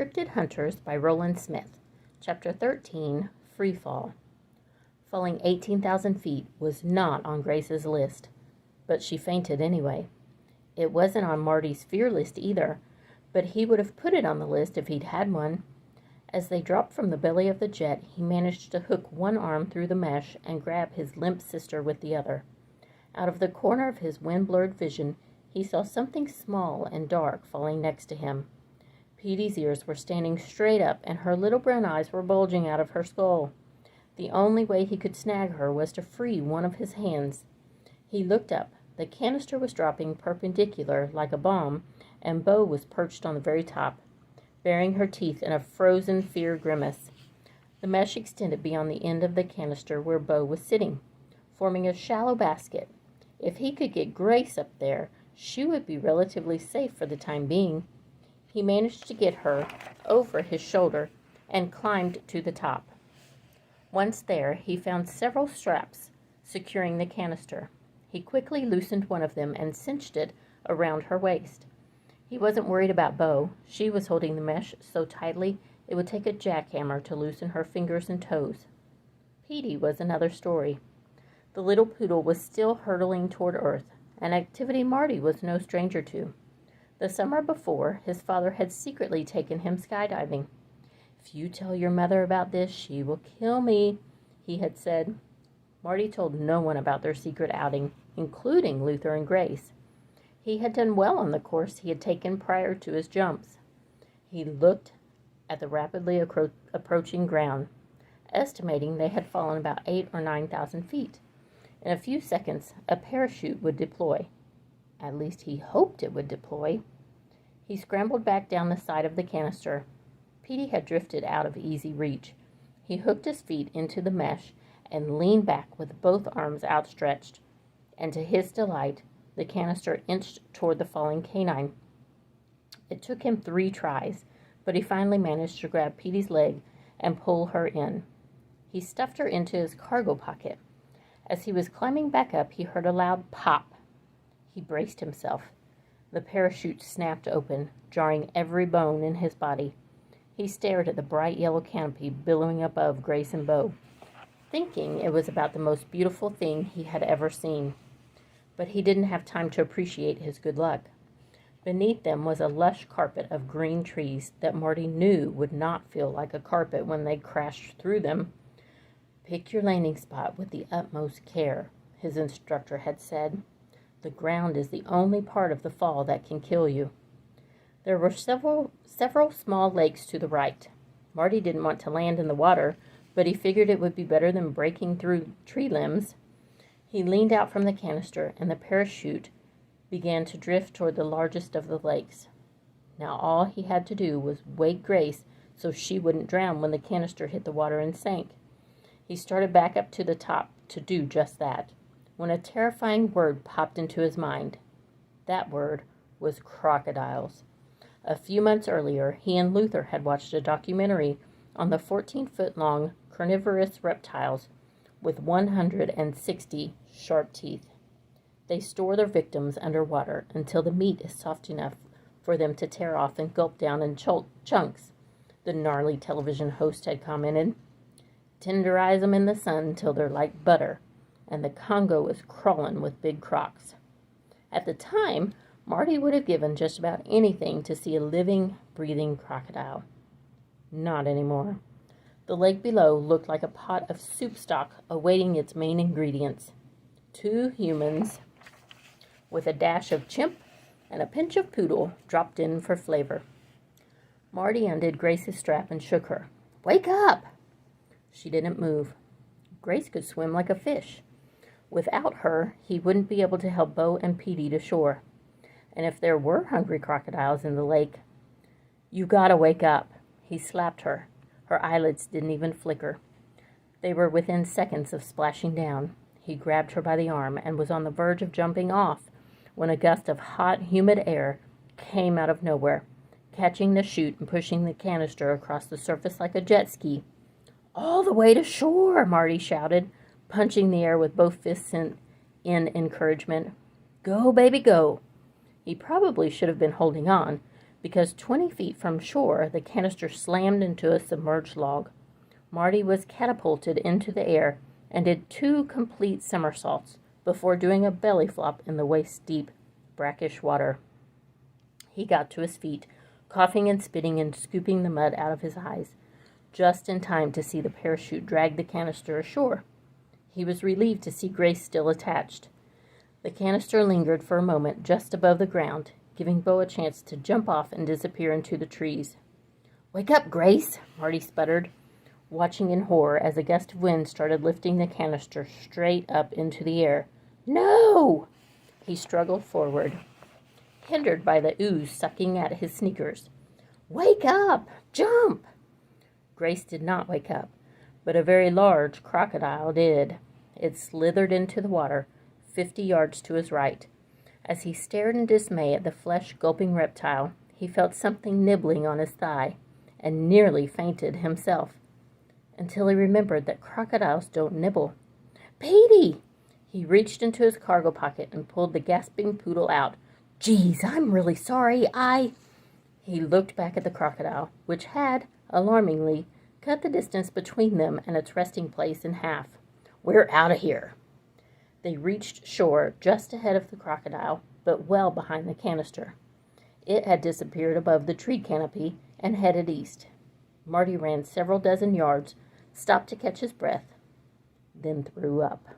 Cryptid Hunters by Roland Smith. Chapter 13, Free Fall. Falling 18,000 feet was not on Grace's list, but she fainted anyway. It wasn't on Marty's fear list either, but he would have put it on the list if he'd had one. As they dropped from the belly of the jet, he managed to hook one arm through the mesh and grab his limp sister with the other. Out of the corner of his wind-blurred vision, he saw something small and dark falling next to him. Petey's ears were standing straight up, and her little brown eyes were bulging out of her skull. The only way he could snag her was to free one of his hands. He looked up. The canister was dropping perpendicular like a bomb, and Bo was perched on the very top, baring her teeth in a frozen fear grimace. The mesh extended beyond the end of the canister where Bo was sitting, forming a shallow basket. If he could get Grace up there, she would be relatively safe for the time being. He managed to get her over his shoulder and climbed to the top. Once there, he found several straps securing the canister. He quickly loosened one of them and cinched it around her waist. He wasn't worried about Bo. She was holding the mesh so tightly it would take a jackhammer to loosen her fingers and toes. Petey was another story. The little poodle was still hurtling toward Earth, an activity Marty was no stranger to. The summer before, his father had secretly taken him skydiving. "If you tell your mother about this, she will kill me," he had said. Marty told no one about their secret outing, including Luther and Grace. He had done well on the course he had taken prior to his jumps. He looked at the rapidly approaching ground, estimating they had fallen about 8,000 or 9,000 feet. In a few seconds, a parachute would deploy. At least he hoped it would deploy. He scrambled back down the side of the canister. Petey had drifted out of easy reach. He hooked his feet into the mesh and leaned back with both arms outstretched. And to his delight, the canister inched toward the falling canine. It took him 3 tries, but he finally managed to grab Petey's leg and pull her in. He stuffed her into his cargo pocket. As he was climbing back up, he heard a loud pop. He braced himself. The parachute snapped open, jarring every bone in his body. He stared at the bright yellow canopy billowing above Grace and Bo, thinking it was about the most beautiful thing he had ever seen. But he didn't have time to appreciate his good luck. Beneath them was a lush carpet of green trees that Marty knew would not feel like a carpet when they crashed through them. "Pick your landing spot with the utmost care," his instructor had said. "The ground is the only part of the fall that can kill you." There were several small lakes to the right. Marty didn't want to land in the water, but he figured it would be better than breaking through tree limbs. He leaned out from the canister, and the parachute began to drift toward the largest of the lakes. Now all he had to do was wake Grace so she wouldn't drown when the canister hit the water and sank. He started back up to the top to do just that, when a terrifying word popped into his mind. That word was crocodiles. A few months earlier, he and Luther had watched a documentary on the 14-foot-long carnivorous reptiles with 160 sharp teeth. They store their victims underwater until the meat is soft enough for them to tear off and gulp down in chunks, the gnarly television host had commented. "Tenderize them in the sun till they're like butter, and the Congo is crawling with big crocs." At the time, Marty would have given just about anything to see a living, breathing crocodile. Not anymore. The lake below looked like a pot of soup stock awaiting its main ingredients. 2 humans with a dash of chimp and a pinch of poodle dropped in for flavor. Marty undid Grace's strap and shook her. "Wake up!" She didn't move. Grace could swim like a fish. Without her, he wouldn't be able to help Bo and Petey to shore. And if there were hungry crocodiles in the lake, "You gotta wake up." He slapped her. Her eyelids didn't even flicker. They were within seconds of splashing down. He grabbed her by the arm and was on the verge of jumping off when a gust of hot, humid air came out of nowhere, catching the chute and pushing the canister across the surface like a jet ski. "All the way to shore!" Marty shouted, punching the air with both fists in encouragement. "Go, baby, go!" He probably should have been holding on, because 20 feet from shore, the canister slammed into a submerged log. Marty was catapulted into the air and did 2 complete somersaults before doing a belly flop in the waist-deep, brackish water. He got to his feet, coughing and spitting and scooping the mud out of his eyes, just in time to see the parachute drag the canister ashore. He was relieved to see Grace still attached. The canister lingered for a moment just above the ground, giving Bo a chance to jump off and disappear into the trees. "Wake up, Grace," Marty sputtered, watching in horror as a gust of wind started lifting the canister straight up into the air. "No!" He struggled forward, hindered by the ooze sucking at his sneakers. "Wake up! Jump!" Grace did not wake up, but a very large crocodile did. It slithered into the water, 50 yards to his right. As he stared in dismay at the flesh-gulping reptile, he felt something nibbling on his thigh, and nearly fainted himself, until he remembered that crocodiles don't nibble. "Petey!" He reached into his cargo pocket and pulled the gasping poodle out. "Geez, I'm really sorry, He looked back at the crocodile, which had, alarmingly, cut the distance between them and its resting place in half. "We're out of here." They reached shore just ahead of the crocodile, but well behind the canister. It had disappeared above the tree canopy and headed east. Marty ran several dozen yards, stopped to catch his breath, then threw up.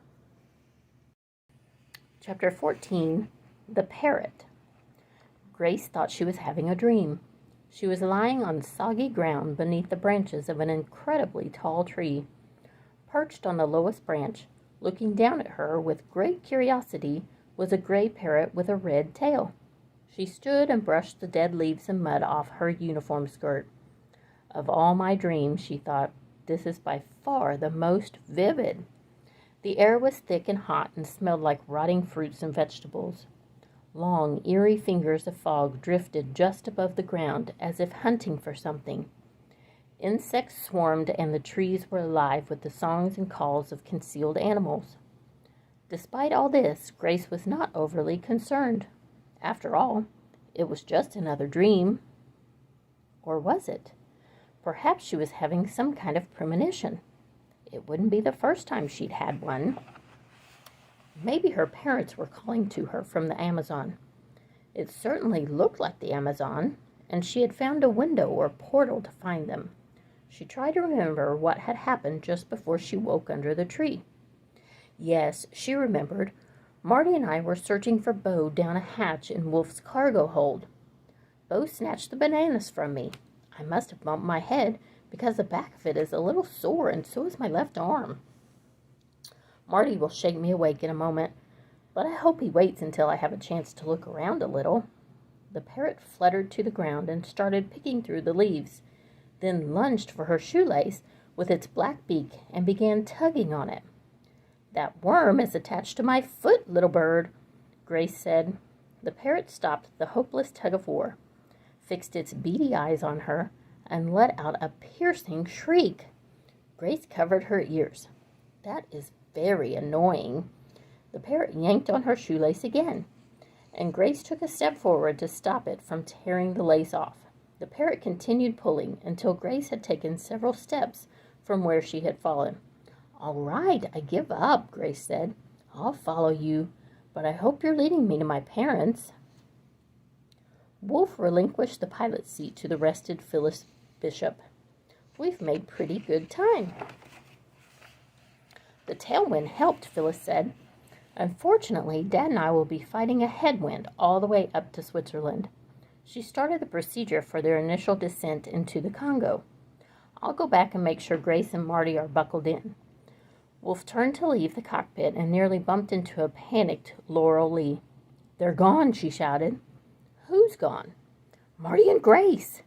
Chapter 14, The Parrot. Grace thought she was having a dream. She was lying on soggy ground beneath the branches of an incredibly tall tree. Perched on the lowest branch, looking down at her with great curiosity, was a gray parrot with a red tail. She stood and brushed the dead leaves and mud off her uniform skirt. Of all my dreams, she thought, this is by far the most vivid. The air was thick and hot and smelled like rotting fruits and vegetables. Long, eerie fingers of fog drifted just above the ground as if hunting for something. Insects swarmed and the trees were alive with the songs and calls of concealed animals. Despite all this, Grace was not overly concerned. After all, it was just another dream. Or was it? Perhaps she was having some kind of premonition. It wouldn't be the first time she'd had one. Maybe her parents were calling to her from the Amazon. It certainly looked like the Amazon, and she had found a window or portal to find them. She tried to remember what had happened just before she woke under the tree. Yes, she remembered. Marty and I were searching for Bo down a hatch in Wolf's cargo hold. Bo snatched the bananas from me. I must have bumped my head because the back of it is a little sore and so is my left arm. Marty will shake me awake in a moment, but I hope he waits until I have a chance to look around a little. The parrot fluttered to the ground and started picking through the leaves, then lunged for her shoelace with its black beak and began tugging on it. "That worm is attached to my foot, little bird," Grace said. The parrot stopped the hopeless tug-of-war, fixed its beady eyes on her, and let out a piercing shriek. Grace covered her ears. "That is very annoying." The parrot yanked on her shoelace again, and Grace took a step forward to stop it from tearing the lace off. The parrot continued pulling until Grace had taken several steps from where she had fallen. "All right, I give up," Grace said. "I'll follow you, but I hope you're leading me to my parents." Wolf relinquished the pilot's seat to the rested Phyllis Bishop. "We've made pretty good time." "The tailwind helped," Phyllis said. "Unfortunately, Dad and I will be fighting a headwind all the way up to Switzerland." She started the procedure for their initial descent into the Congo. "I'll go back and make sure Grace and Marty are buckled in." Wolf turned to leave the cockpit and nearly bumped into a panicked Laurel Lee. "They're gone," she shouted. "Who's gone?" "Marty and Grace."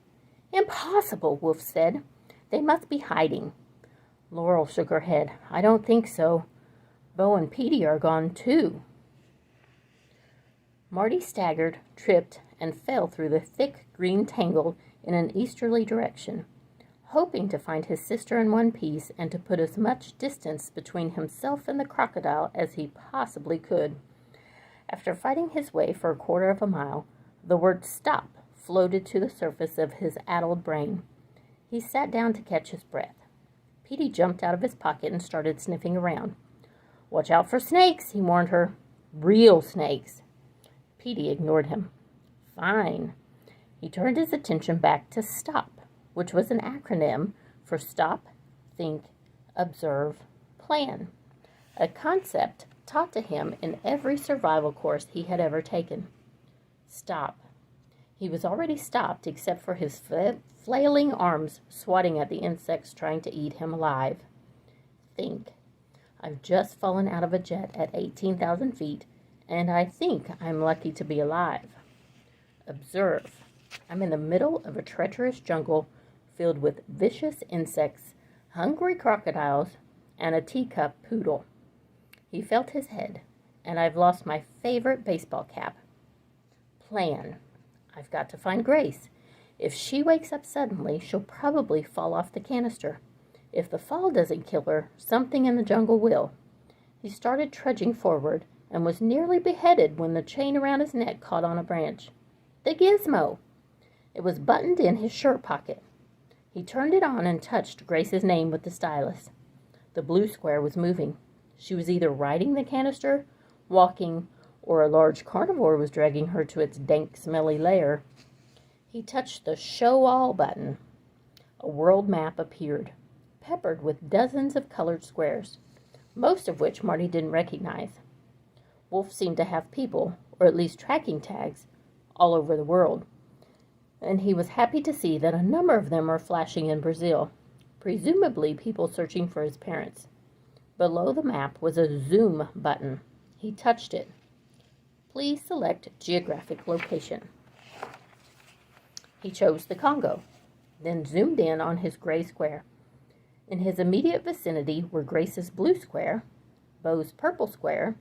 "Impossible," Wolf said. "They must be hiding." Laurel shook her head. "I don't think so. Bo and Petey are gone, too." Marty staggered, tripped, and fell through the thick green tangle in an easterly direction, hoping to find his sister in one piece and to put as much distance between himself and the crocodile as he possibly could. After fighting his way for a quarter of a mile, the word "stop" floated to the surface of his addled brain. He sat down to catch his breath. Petey jumped out of his pocket and started sniffing around. "Watch out for snakes," he warned her. "Real snakes." Petey ignored him. "Fine." He turned his attention back to STOP, which was an acronym for Stop, Think, Observe, Plan, a concept taught to him in every survival course he had ever taken. Stop. He was already stopped except for his flailing arms swatting at the insects trying to eat him alive. Think. I've just fallen out of a jet at 18,000 feet, and I think I'm lucky to be alive. Observe. I'm in the middle of a treacherous jungle filled with vicious insects, hungry crocodiles, and a teacup poodle. He felt his head, and I've lost my favorite baseball cap. Plan. I've got to find Grace. If she wakes up suddenly, she'll probably fall off the canister. If the fall doesn't kill her, something in the jungle will. He started trudging forward and was nearly beheaded when the chain around his neck caught on a branch. The gizmo! It was buttoned in his shirt pocket. He turned it on and touched Grace's name with the stylus. The blue square was moving. She was either riding the canister, walking, or a large carnivore was dragging her to its dank, smelly lair. He touched the Show All button. A world map appeared, peppered with dozens of colored squares, most of which Marty didn't recognize. Wolf seemed to have people, or at least tracking tags, all over the world, and he was happy to see that a number of them were flashing in Brazil, presumably people searching for his parents. Below the map was a zoom button. He touched it. Please select geographic location. He chose the Congo, then zoomed in on his gray square. In his immediate vicinity were Grace's blue square, Bo's purple square,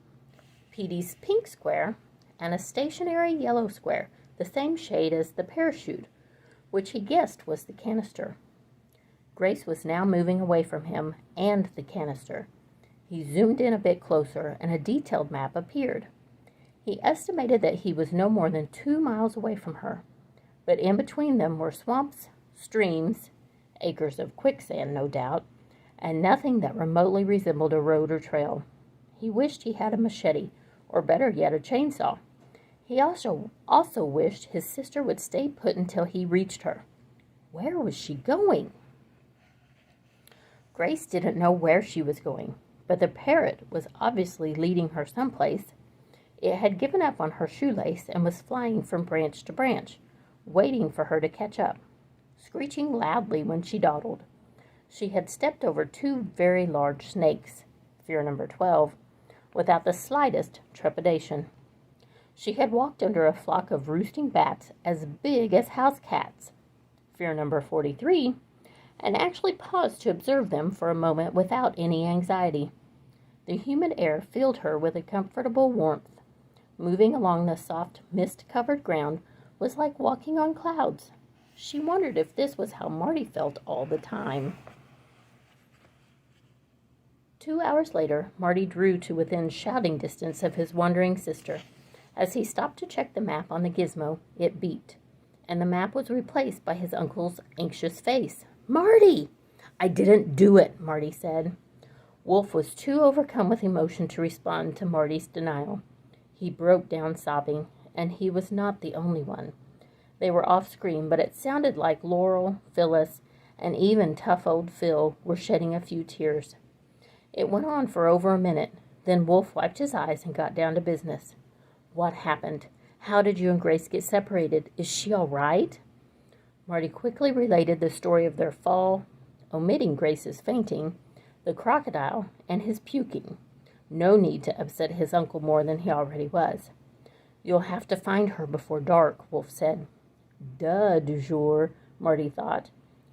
Petey's pink square, and a stationary yellow square, the same shade as the parachute, which he guessed was the canister. Grace was now moving away from him and the canister. He zoomed in a bit closer, and a detailed map appeared. He estimated that he was no more than 2 miles away from her, but in between them were swamps, streams, acres of quicksand, no doubt, and nothing that remotely resembled a road or trail. He wished he had a machete, or better yet, a chainsaw. He also wished his sister would stay put until he reached her. Where was she going? Grace didn't know where she was going, but the parrot was obviously leading her someplace. It had given up on her shoelace and was flying from branch to branch, waiting for her to catch up, screeching loudly when she dawdled. She had stepped over 2 very large snakes, fear number 12, without the slightest trepidation. She had walked under a flock of roosting bats as big as house cats, fear number 43, and actually paused to observe them for a moment without any anxiety. The humid air filled her with a comfortable warmth. Moving along the soft, mist-covered ground was like walking on clouds. She wondered if this was how Marty felt all the time. 2 hours later, Marty drew to within shouting distance of his wandering sister. As he stopped to check the map on the gizmo, it beeped, and the map was replaced by his uncle's anxious face. "Marty!" "I didn't do it," Marty said. Wolf was too overcome with emotion to respond to Marty's denial. He broke down sobbing, and he was not the only one. They were off-screen, but it sounded like Laurel, Phyllis, and even tough old Phil were shedding a few tears. It went on for over a minute. Then Wolf wiped his eyes and got down to business. "What happened? How did you and Grace get separated? Is she all right?" Marty quickly related the story of their fall, omitting Grace's fainting, the crocodile, and his puking. No need to upset his uncle more than he already was. "You'll have to find her before dark," Wolf said. "Duh, du jour," Marty thought.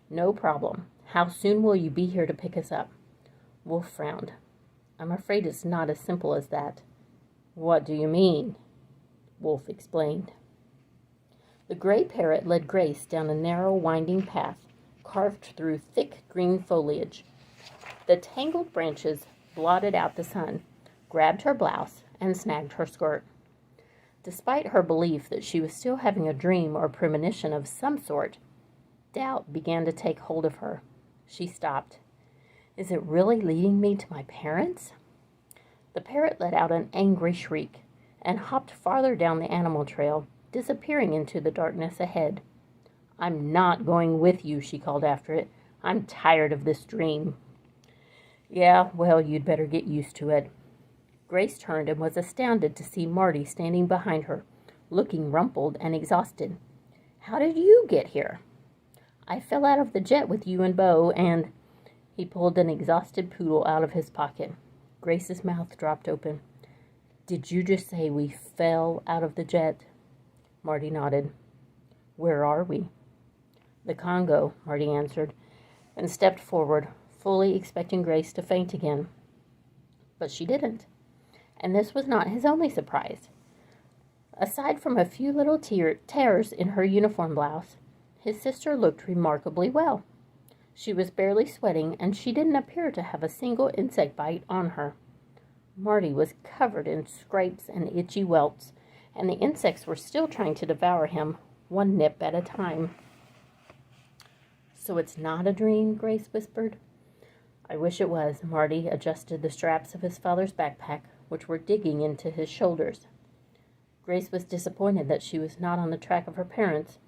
"No problem. How soon will you be here to pick us up?" Wolf frowned. "I'm afraid it's not as simple as that." "What do you mean?" Wolf explained. The gray parrot led Grace down a narrow, winding path carved through thick green foliage. The tangled branches blotted out the sun, grabbed her blouse, and snagged her skirt. Despite her belief that she was still having a dream or premonition of some sort, doubt began to take hold of her. She stopped. Is it really leading me to my parents? The parrot let out an angry shriek and hopped farther down the animal trail, disappearing into the darkness ahead. I'm not going with you, she called after it. I'm tired of this dream. Yeah, well, you'd better get used to it. Grace turned and was astounded to see Marty standing behind her, looking rumpled and exhausted. How did you get here? I fell out of the jet with you and Bo, and... He pulled an exhausted poodle out of his pocket. Grace's mouth dropped open. Did you just say we fell out of the jet? Marty nodded. Where are we? The Congo, Marty answered, and stepped forward, fully expecting Grace to faint again. But she didn't. And this was not his only surprise. Aside from a few little tears in her uniform blouse, his sister looked remarkably well. She was barely sweating, and she didn't appear to have a single insect bite on her. Marty was covered in scrapes and itchy welts, and the insects were still trying to devour him, one nip at a time. So it's not a dream, Grace whispered. I wish it was. Marty adjusted the straps of his father's backpack, which were digging into his shoulders. Grace was disappointed that she was not on the track of her parents,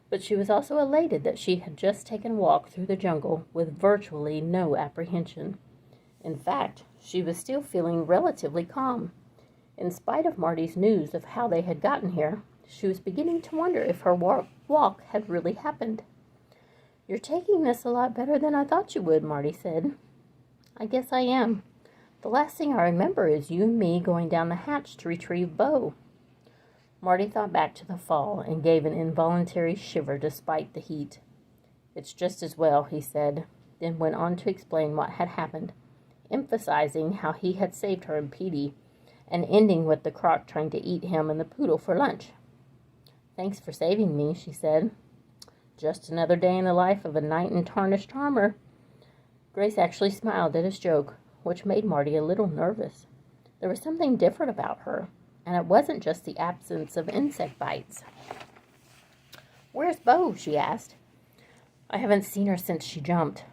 but she was also elated that she had just taken a walk through the jungle with virtually no apprehension. In fact, she was still feeling relatively calm. In spite of Marty's news of how they had gotten here, she was beginning to wonder if her walk had really happened. You're taking this a lot better than I thought you would, Marty said. I guess I am. The last thing I remember is you and me going down the hatch to retrieve Bo. Marty thought back to the fall and gave an involuntary shiver despite the heat. It's just as well, he said, then went on to explain what had happened, emphasizing how he had saved her and Petey, and ending with the croc trying to eat him and the poodle for lunch. Thanks for saving me, she said. Just another day in the life of a knight in tarnished armor. Grace actually smiled at his joke, which made Marty a little nervous. There was something different about her, and it wasn't just the absence of insect bites. Where's Bo? She asked. I haven't seen her since she jumped.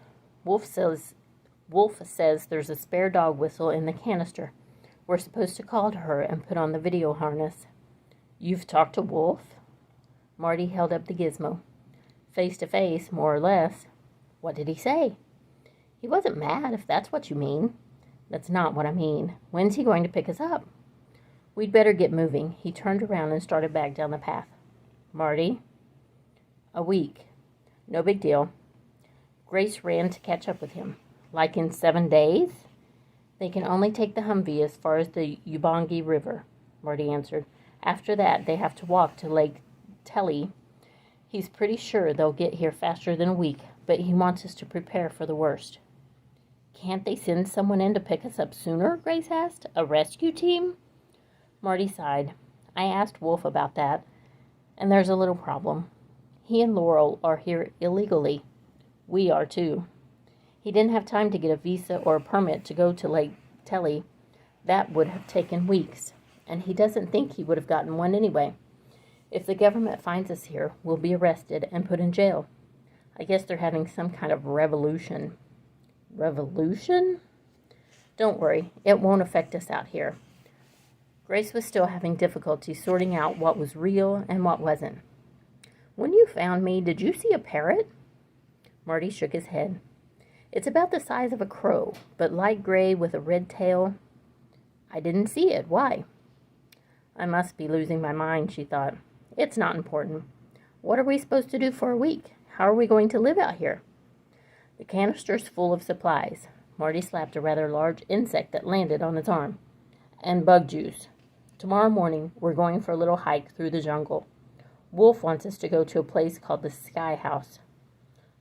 Wolf says there's a spare dog whistle in the canister. We're supposed to call to her and put on the video harness. You've talked to Wolf? Marty held up the gizmo. Face to face, more or less. What did he say? He wasn't mad, if that's what you mean. That's not what I mean. When's he going to pick us up? We'd better get moving. He turned around and started back down the path. Marty? A week. No big deal. Grace ran to catch up with him. Like in 7 days? They can only take the Humvee as far as the Ubangi River, Marty answered. After that, they have to walk to Lake Telly. He's pretty sure they'll get here faster than a week, but he wants us to prepare for the worst. Can't they send someone in to pick us up sooner? Grace asked. A rescue team? Marty sighed. I asked Wolf about that, and there's a little problem. He and Laurel are here illegally. We are too. He didn't have time to get a visa or a permit to go to Lake Telly. That would have taken weeks, and he doesn't think he would have gotten one anyway. If the government finds us here, we'll be arrested and put in jail. I guess they're having some kind of revolution. Revolution? Don't worry, it won't affect us out here. Grace was still having difficulty sorting out what was real and what wasn't. When you found me, did you see a parrot? Marty shook his head. It's about the size of a crow, but light gray with a red tail. I didn't see it. Why? I must be losing my mind, she thought. It's not important. What are we supposed to do for a week? How are we going to live out here? The canister's full of supplies. Marty slapped a rather large insect that landed on his arm. And bug juice. Tomorrow morning, we're going for a little hike through the jungle. Wolf wants us to go to a place called the Sky House.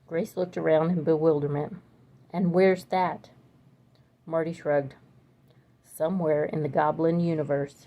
Grace looked around in bewilderment. And where's that? Marty shrugged. Somewhere in the goblin universe.